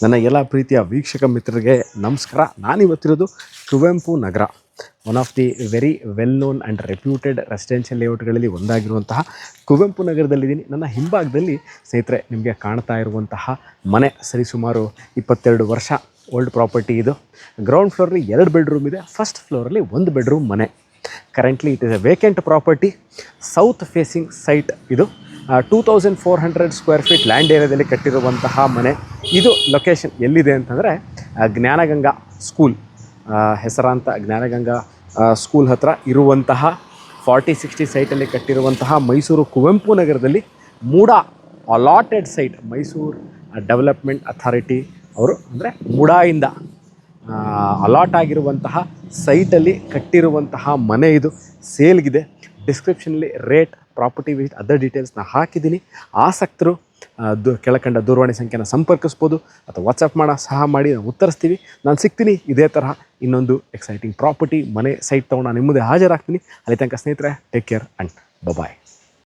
ನನ್ನ ಎಲ್ಲ ಪ್ರೀತಿಯ ವೀಕ್ಷಕ ಮಿತ್ರರಿಗೆ ನಮಸ್ಕಾರ. ನಾನಿವತ್ತಿರೋದು Kuvempu Nagar, one of the very well known and reputed residential ಲೇಔಟ್ಗಳಲ್ಲಿ ಒಂದಾಗಿರುವಂತಹ ಕುವೆಂಪು ನಗರದಲ್ಲಿದ್ದೀನಿ. ನನ್ನ ಹಿಂಭಾಗದಲ್ಲಿ ಸ್ನೇಹಿತರೆ ನಿಮಗೆ ಕಾಣ್ತಾ ಇರುವಂತಹ ಮನೆ ಸರಿಸುಮಾರು 22 ವರ್ಷ ಓಲ್ಡ್ ಪ್ರಾಪರ್ಟಿ. ಇದು ಗ್ರೌಂಡ್ ಫ್ಲೋರಲ್ಲಿ 2 ಬೆಡ್ರೂಮ್ ಇದೆ, ಫಸ್ಟ್ ಫ್ಲೋರಲ್ಲಿ 1 ಬೆಡ್ರೂಮ್ ಮನೆ. Currently it is A vacant property, south facing site. ಇದು 2400 ಸ್ಕ್ವೇರ್ ಫೀಟ್ ಲ್ಯಾಂಡ್ ಏರಿಯಾದಲ್ಲಿ ಕಟ್ಟಿರುವಂತಹ ಮನೆ. ಇದು ಲೊಕೇಶನ್ ಎಲ್ಲಿದೆ ಅಂತಂದರೆ ಜ್ಞಾನಗಂಗಾ ಸ್ಕೂಲ್, ಹೆಸರಾಂತ ಜ್ಞಾನಗಂಗಾ ಸ್ಕೂಲ್ ಹತ್ರ ಇರುವಂತಹ 40-60 ಸೈಟಲ್ಲಿ ಕಟ್ಟಿರುವಂತಹ ಮೈಸೂರು ಕುವೆಂಪು ನಗರದಲ್ಲಿ MUDA allotted site. Mysuru development authority ಅವರು ಅಂದರೆ ಮೂಡಾಯಿಂದ ಅಲಾಟ್ ಆಗಿರುವಂತಹ ಸೈಟಲ್ಲಿ ಕಟ್ಟಿರುವಂತಹ ಮನೆ. ಇದು ಸೇಲ್ಗಿದೆ. ಡಿಸ್ಕ್ರಿಪ್ಷನಲ್ಲಿ ರೇಟ್, ಪ್ರಾಪರ್ಟಿ ವಿಸಿಟ್, ಅದರ್ ಡೀಟೇಲ್ಸ್ನ ಹಾಕಿದ್ದೀನಿ. ಆಸಕ್ತರು ಕೆಳಕಂಡ ದೂರವಾಣಿ ಸಂಖ್ಯೆನ ಸಂಪರ್ಕಿಸ್ಬೋದು ಅಥವಾ ವಾಟ್ಸಪ್ ಸಹ ಮಾಡಿ ನಾವು ಉತ್ತರಿಸ್ತೀವಿ. ನಾನು ಸಿಗ್ತೀನಿ ಇದೇ ತರಹ ಇನ್ನೊಂದು ಎಕ್ಸೈಟಿಂಗ್ ಪ್ರಾಪರ್ಟಿ ಮನೆ ಸೈಟ್ ತೊಗೊಂಡು ನಾನು ನಿಮ್ಮ ಮುಂದೆ ಹಾಜರಾಗ್ತೀನಿ. ಅಲ್ಲಿ ತನಕ ಸ್ನೇಹಿತರೆ, ಟೇಕ್ ಕೇರ್ ಆ್ಯಂಡ್ ಬಾಯ್.